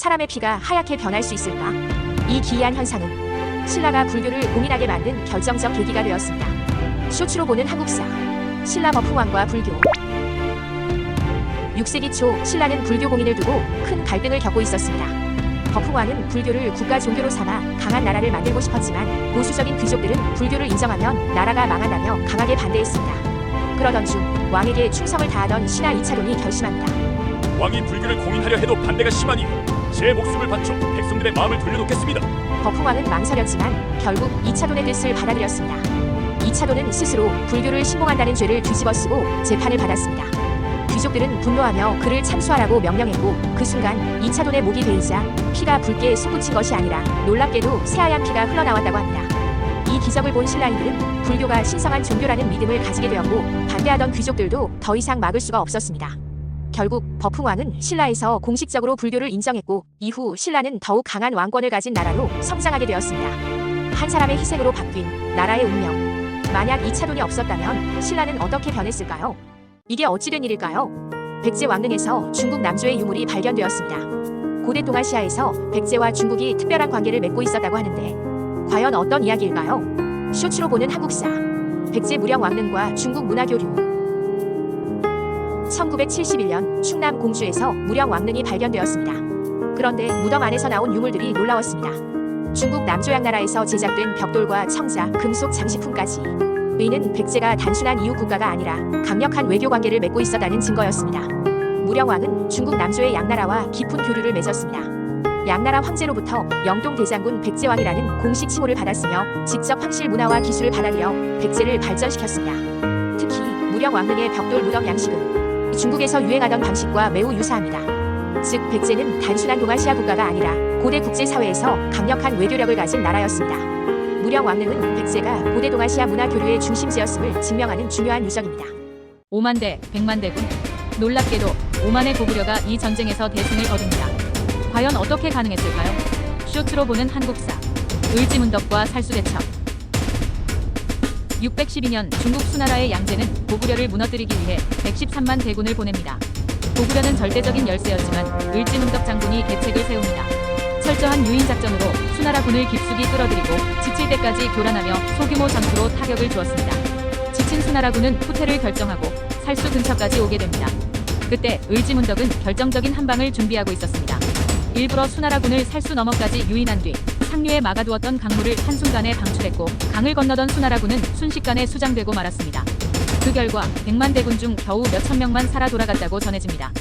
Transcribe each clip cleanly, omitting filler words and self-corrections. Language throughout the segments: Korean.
사람의 피가 하얗게 변할 수 있을까? 이 기이한 현상은 신라가 불교를 고민하게 만든 결정적 계기가 되었습니다. 쇼츠로 보는 한국사. 신라 버풍왕과 불교. 6세기 초 신라는 불교 공인을 두고 큰 갈등을 겪고 있었습니다. 버풍왕은 불교를 국가 종교로 삼아 강한 나라를 만들고 싶었지만 보수적인 귀족들은 불교를 인정하면 나라가 망한다며 강하게 반대했습니다. 그러던 중 왕에게 충성을 다하던 신하 이차돈이 결심합니다. 왕이 불교를 공인하려 해도 반대가 심하니 제 목숨을 바쳐 백성들의 마음을 돌려놓겠습니다. 버풍왕은 망설였지만 결국 이차돈의 뜻을 받아들였습니다. 이차돈은 스스로 불교를 신봉한다는 죄를 뒤집어쓰고 재판을 받았습니다. 귀족들은 분노하며 그를 참수하라고 명령했고 그 순간 이차돈의 목이 베이자 피가 붉게 솟구친 것이 아니라 놀랍게도 새하얀 피가 흘러나왔다고 합니다. 이 기적을 본 신라인들은 불교가 신성한 종교라는 믿음을 가지게 되었고 반대하던 귀족들도 더 이상 막을 수가 없었습니다. 결국 버풍왕은 신라에서 공식적으로 불교를 인정했고 이후 신라는 더욱 강한 왕권을 가진 나라로 성장하게 되었습니다. 한 사람의 희생으로 바뀐 나라의 운명. 만약 이차돈이 없었다면 신라는 어떻게 변했을까요? 이게 어찌된 일일까요? 백제 왕릉에서 중국 남조의 유물이 발견되었습니다. 고대 동아시아에서 백제와 중국이 특별한 관계를 맺고 있었다고 하는데 과연 어떤 이야기일까요? 쇼츠로 보는 한국사. 백제 무령 왕릉과 중국 문화교류. 1971년 충남 공주에서 무령 왕릉이 발견되었습니다. 그런데 무덤 안에서 나온 유물들이 놀라웠습니다. 중국 남조양 나라에서 제작된 벽돌과 청자, 금속 장식품까지. 이는 백제가 단순한 이웃 국가가 아니라 강력한 외교 관계를 맺고 있었다는 증거였습니다. 무령왕은 중국 남조의 양나라와 깊은 교류를 맺었습니다. 양나라 황제로부터 영동 대장군 백제왕이라는 공식 칭호를 받았으며 직접 황실 문화와 기술을 받아들여 백제를 발전시켰습니다. 특히 무령왕릉의 벽돌 무덤 양식은 중국에서 유행하던 방식과 매우 유사합니다. 즉 백제는 단순한 동아시아 국가가 아니라 고대 국제사회에서 강력한 외교력을 가진 나라였습니다. 무령 왕릉은 백제가 고대 동아시아 문화 교류의 중심지였음을 증명하는 중요한 유적입니다. 5만 대, 100만 대군. 놀랍게도 5만의 고구려가 이 전쟁에서 대승을 거둡니다. 과연 어떻게 가능했을까요? 쇼츠로 보는 한국사. 을지문덕과 살수대첩. 612년 중국 수나라의 양제는 고구려를 무너뜨리기 위해 113만 대군을 보냅니다. 고구려는 절대적인 열세였지만 을지문덕 장군이 계책을 세웁니다. 철저한 유인 작전으로 수나라 군을 깊숙이 끌어들이고 지칠 때까지 교란하며 소규모 전투로 타격을 주었습니다. 지친 수나라 군은 후퇴를 결정하고 살수 근처까지 오게 됩니다. 그때 을지문덕은 결정적인 한방을 준비하고 있었습니다. 일부러 수나라 군을 살수 너머까지 유인한 뒤 상류에 막아두었던 강물을 한순간에 방출했고 강을 건너던 수나라 군은 순식간에 수장되고 말았습니다. 그 결과 100만 대군 중 겨우 몇천 명만 살아 돌아갔다고 전해집니다.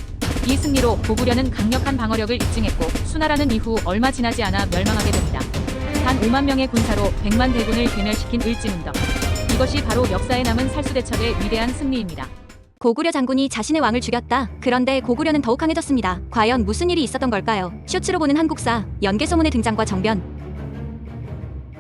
이 승리로 고구려는 강력한 방어력을 입증했고 수나라는 이후 얼마 지나지 않아 멸망하게 됩니다. 단 5만 명의 군사로 100만 대군을 괴멸시킨 을지문덕. 이것이 바로 역사에 남은 살수대첩의 위대한 승리입니다. 고구려 장군이 자신의 왕을 죽였다. 그런데 고구려는 더욱 강해졌습니다. 과연 무슨 일이 있었던 걸까요? 쇼츠로 보는 한국사. 연개소문의 등장과 정변.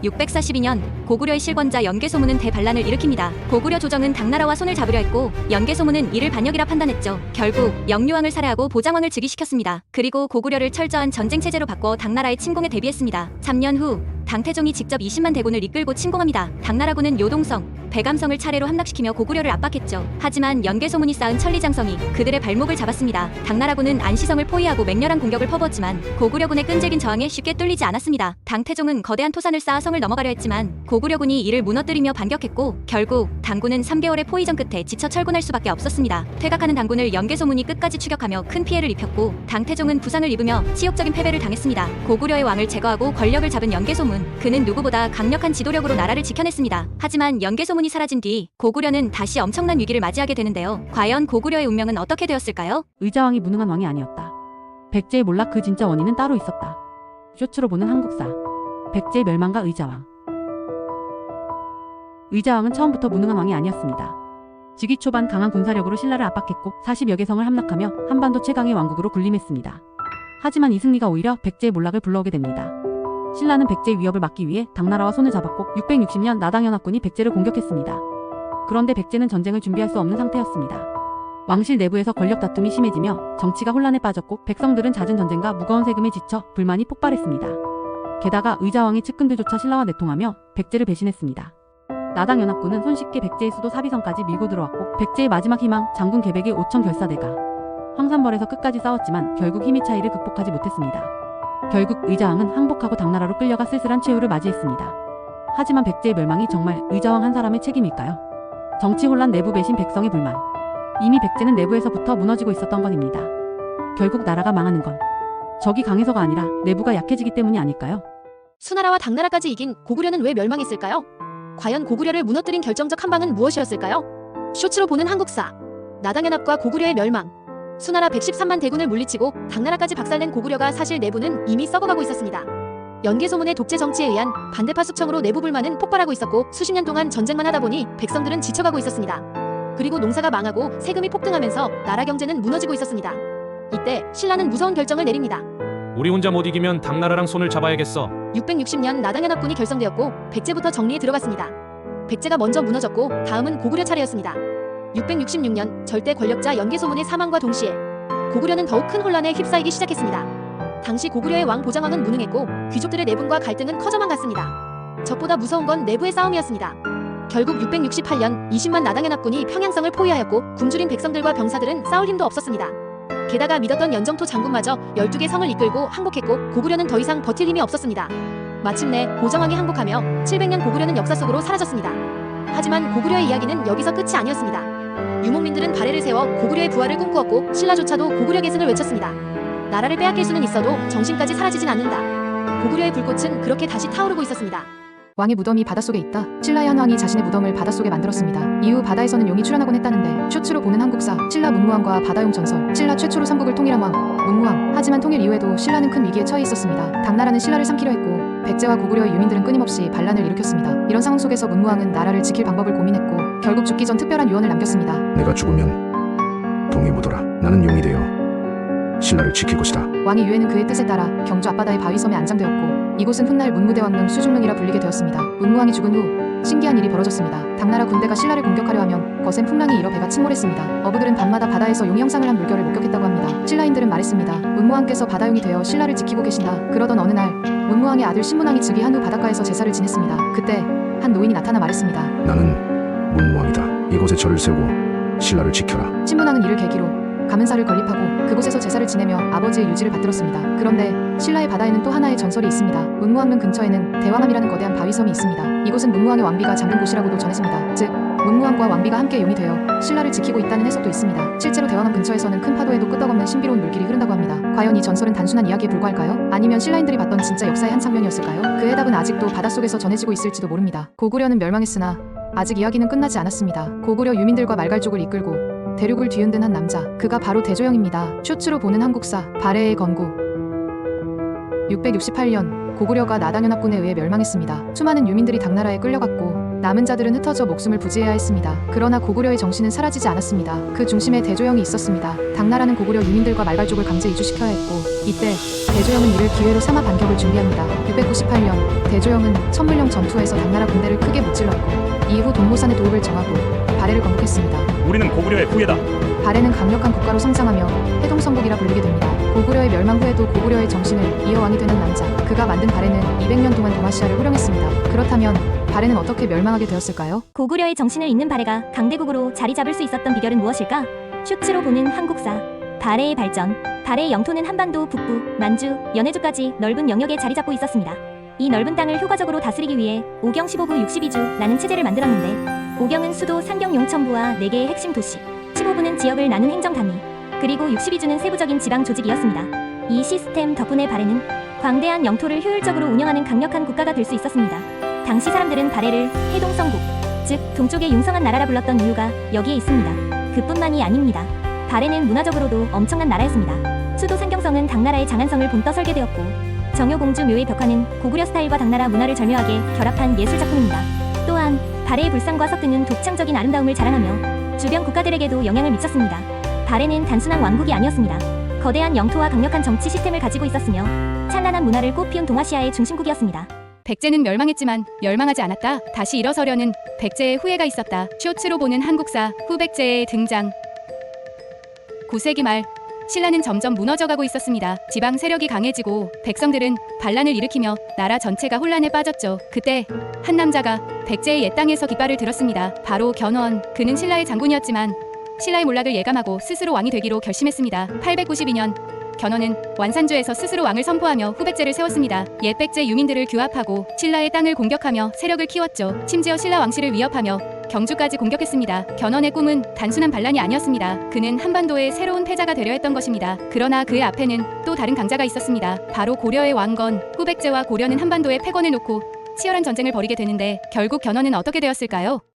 642년 고구려의 실권자 연개소문은 대반란을 일으킵니다. 고구려 조정은 당나라와 손을 잡으려 했고 연개소문은 이를 반역이라 판단했죠. 결국 영유왕을 살해하고 보장왕을 즉위시켰습니다. 그리고 고구려를 철저한 전쟁 체제로 바꿔 당나라의 침공에 대비했습니다. 3년 후 당태종이 직접 20만 대군을 이끌고 침공합니다. 당나라군은 요동성, 배감성을 차례로 함락시키며 고구려를 압박했죠. 하지만 연개소문이 쌓은 천리장성이 그들의 발목을 잡았습니다. 당나라군은 안시성을 포위하고 맹렬한 공격을 퍼부었지만 고구려군의 끈질긴 저항에 쉽게 뚫리지 않았습니다. 당태종은 거대한 토산을 쌓아 성을 넘어가려 했지만 고구려군이 이를 무너뜨리며 반격했고 결국 당군은 3개월의 포위전 끝에 지쳐 철군할 수밖에 없었습니다. 퇴각하는 당군을 연개소문이 끝까지 추격하며 큰 피해를 입혔고 당태종은 부상을 입으며 치욕적인 패배를 당했습니다. 고구려의 왕을 제거하고 권력을 잡은 연개소문. 그는 누구보다 강력한 지도력으로 나라를 지켜냈습니다. 하지만 연개소문이 사라진 뒤 고구려는 다시 엄청난 위기를 맞이하게 되는데요. 과연 고구려의 운명은 어떻게 되었을까요? 의자왕이 무능한 왕이 아니었다. 백제의 몰락 그 진짜 원인은 따로 있었다. 쇼츠로 보는 한국사. 백제의 멸망과 의자왕. 의자왕은 처음부터 무능한 왕이 아니었습니다. 즉위 초반 강한 군사력으로 신라를 압박했고 40여 개 성을 함락하며 한반도 최강의 왕국으로 군림했습니다. 하지만 이 승리가 오히려 백제의 몰락을 불러오게 됩니다. 신라는 백제의 위협을 막기 위해 당나라와 손을 잡았고 660년 나당연합군이 백제를 공격했습니다. 그런데 백제는 전쟁을 준비할 수 없는 상태였습니다. 왕실 내부에서 권력 다툼이 심해지며 정치가 혼란에 빠졌고 백성들은 잦은 전쟁과 무거운 세금에 지쳐 불만이 폭발했습니다. 게다가 의자왕의 측근들조차 신라와 내통하며 백제를 배신했습니다. 나당연합군은 손쉽게 백제의 수도 사비성까지 밀고 들어왔고 백제의 마지막 희망 장군 계백의 5천 결사대가 황산벌에서 끝까지 싸웠지만 결국 힘의 차이를 극복하지 못했습니다. 결국 의자왕은 항복하고 당나라로 끌려가 쓸쓸한 최후를 맞이했습니다. 하지만 백제의 멸망이 정말 의자왕 한 사람의 책임일까요? 정치 혼란, 내부 배신, 백성의 불만. 이미 백제는 내부에서부터 무너지고 있었던 것입니다. 결국 나라가 망하는 건 적이 강해서가 아니라 내부가 약해지기 때문이 아닐까요? 수나라와 당나라까지 이긴 고구려는 왜 멸망했을까요? 과연 고구려를 무너뜨린 결정적 한방은 무엇이었을까요? 쇼츠로 보는 한국사. 나당연합과 고구려의 멸망. 수나라 113만 대군을 물리치고 당나라까지 박살낸 고구려가 사실 내부는 이미 썩어가고 있었습니다. 연개소문의 독재 정치에 의한 반대파 숙청으로 내부 불만은 폭발하고 있었고 수십 년 동안 전쟁만 하다 보니 백성들은 지쳐가고 있었습니다. 그리고 농사가 망하고 세금이 폭등하면서 나라 경제는 무너지고 있었습니다. 이때 신라는 무서운 결정을 내립니다. 우리 혼자 못 이기면 당나라랑 손을 잡아야겠어. 660년 나당연합군이 결성되었고 백제부터 정리에 들어갔습니다. 백제가 먼저 무너졌고 다음은 고구려 차례였습니다. 666년 절대 권력자 연개소문의 사망과 동시에 고구려는 더욱 큰 혼란에 휩싸이기 시작했습니다. 당시 고구려의 왕 보장왕은 무능했고 귀족들의 내분과 갈등은 커져만 갔습니다. 적보다 무서운 건 내부의 싸움이었습니다. 결국 668년 20만 나당연합군이 평양성을 포위하였고 굶주린 백성들과 병사들은 싸울 힘도 없었습니다. 게다가 믿었던 연정토 장군마저 12개 성을 이끌고 항복했고 고구려는 더 이상 버틸 힘이 없었습니다. 마침내 보정왕이 항복하며 700년 고구려는 역사 속으로 사라졌습니다. 하지만 고구려의 이야기는 여기서 끝이 아니었습니다. 유목민들은 발해를 세워 고구려의 부활을 꿈꾸었고 신라조차도 고구려 계승을 외쳤습니다. 나라를 빼앗길 수는 있어도 정신까지 사라지진 않는다. 고구려의 불꽃은 그렇게 다시 타오르고 있었습니다. 왕의 무덤이 바닷속에 있다. 신라의 한 왕이 자신의 무덤을 바닷속에 만들었습니다. 이후 바다에서는 용이 출현하곤 했다는데 쇼츠로 보는 한국사. 신라 문무왕과 바다용 전설. 신라 최초로 삼국을 통일한 왕 문무왕. 하지만 통일 이후에도 신라는 큰 위기에 처해 있었습니다. 당나라는 신라를 삼키려 했고 백제와 고구려의 유민들은 끊임없이 반란을 일으켰습니다. 이런 상황 속에서 문무왕은 나라를 지킬 방법을 고민했고 결국 죽기 전 특별한 유언을 남겼습니다. 내가 죽으면 동에 묻어라. 나는 용이 되어 신라를 지킬 것이다. 왕의 유해는 그의 뜻에 따라 경주 앞바다의 바위섬에 안장되었고 이곳은 훗날 문무대왕릉 수중릉이라 불리게 되었습니다. 문무왕이 죽은 후 신기한 일이 벌어졌습니다. 당나라 군대가 신라를 공격하려 하면 거센 풍랑이 일어 배가 침몰했습니다. 어부들은 밤마다 바다에서 용이 형상을 한 물결을 목격했다고 합니다. 신라인들은 말했습니다. 문무왕께서 바다용이 되어 신라를 지키고 계신다. 그러던 어느 날 문무왕의 아들 신문왕이 즉위한 후 바닷가에서 제사를 지냈습니다. 그때 한 노인이 나타나 말했습니다. 나는 문무왕이다. 이곳에 절을 세우고 신라를 지켜라. 신문왕은 이를 계기로 가문사를 건립하고 그곳에서 제사를 지내며 아버지의 유지를 받들었습니다. 그런데 신라의 바다에는 또 하나의 전설이 있습니다. 문무왕릉 근처에는 대왕암이라는 거대한 바위섬이 있습니다. 이곳은 문무왕의 왕비가 잠든 곳이라고도 전해집니다. 즉 문무왕과 왕비가 함께 용이 되어 신라를 지키고 있다는 해석도 있습니다. 실제로 대왕암 근처에서는 큰 파도에도 끄떡없는 신비로운 물길이 흐른다고 합니다. 과연 이 전설은 단순한 이야기에 불과할까요? 아니면 신라인들이 봤던 진짜 역사의 한 장면이었을까요? 그 해답은 아직도 바닷속에서 전해지고 있을지도 모릅니다. 고구려는 멸망했으나 아직 이야기는 끝나지 않았습니다. 고구려 유민들과 말갈족을 이끌고 대륙을 뒤흔든 한 남자, 그가 바로 대조영입니다. 쇼츠로 보는 한국사. 발해의 건국. 668년 고구려가 나당연합군에 의해 멸망했습니다. 수많은 유민들이 당나라에 끌려갔고 남은 자들은 흩어져 목숨을 부지해야 했습니다. 그러나 고구려의 정신은 사라지지 않았습니다. 그 중심에 대조영이 있었습니다. 당나라는 고구려 유민들과 말갈족을 강제 이주시켜야 했고 이때 대조영은 이를 기회로 삼아 반격을 준비합니다. 698년 대조영은 천물령 전투에서 당나라 군대를 크게 무찔렀고 이후 동모산의 도읍을 정하고 발해를 건국했습니다. 우리는 고구려의 후예다. 발해는 강력한 국가로 성장하며 해동성국이라 불리게 됩니다. 고구려의 멸망 후에도 고구려의 정신을 이어 왕이 되는 남자, 그가 만든 발해는 200년 동안 동아시아를 호령했습니다. 그렇다면 발해는 어떻게 멸망하게 되었을까요? 고구려의 정신을 잇는 발해가 강대국으로 자리 잡을 수 있었던 비결은 무엇일까? 쇼츠로 보는 한국사. 발해의 발전. 발해의 영토는 한반도, 북부, 만주, 연해주까지 넓은 영역에 자리 잡고 있었습니다. 이 넓은 땅을 효과적으로 다스리기 위해 오경 15부 62주라는 체제를 만들었는데 오경은 수도 상경 용천부와 4개의 핵심 도시, 15부는 지역을 나눈 행정단위, 그리고 62주는 세부적인 지방 조직이었습니다. 이 시스템 덕분에 발해는 광대한 영토를 효율적으로 운영하는 강력한 국가가 될 수 있었습니다. 당시 사람들은 발해를 해동성국, 즉 동쪽의 융성한 나라라 불렀던 이유가 여기에 있습니다. 그뿐만이 아닙니다. 발해는 문화적으로도 엄청난 나라였습니다. 수도 상경성은 당나라의 장안성을 본떠 설계되었고 정효공주 묘의 벽화는 고구려 스타일과 당나라 문화를 절묘하게 결합한 예술 작품입니다. 또한 발해의 불상과 석등은 독창적인 아름다움을 자랑하며 주변 국가들에게도 영향을 미쳤습니다. 발해는 단순한 왕국이 아니었습니다. 거대한 영토와 강력한 정치 시스템을 가지고 있었으며 찬란한 문화를 꽃피운 동아시아의 중심국이었습니다. 백제는 멸망했지만 멸망하지 않았다. 다시 일어서려는 백제의 후예가 있었다. 쇼츠로 보는 한국사. 후백제의 등장. 9세기 말 신라는 점점 무너져가고 있었습니다. 지방 세력이 강해지고 백성들은 반란을 일으키며 나라 전체가 혼란에 빠졌죠. 그때 한 남자가 백제의 옛 땅에서 깃발을 들었습니다. 바로 견원. 그는 신라의 장군이었지만 신라의 몰락을 예감하고 스스로 왕이 되기로 결심했습니다. 892년 견훤은 완산주에서 스스로 왕을 선포하며 후백제를 세웠습니다. 옛 백제 유민들을 규합하고 신라의 땅을 공격하며 세력을 키웠죠. 심지어 신라 왕실을 위협하며 경주까지 공격했습니다. 견훤의 꿈은 단순한 반란이 아니었습니다. 그는 한반도의 새로운 패자가 되려 했던 것입니다. 그러나 그의 앞에는 또 다른 강자가 있었습니다. 바로 고려의 왕건. 후백제와 고려는 한반도의 패권을 놓고 치열한 전쟁을 벌이게 되는데 결국 견훤은 어떻게 되었을까요?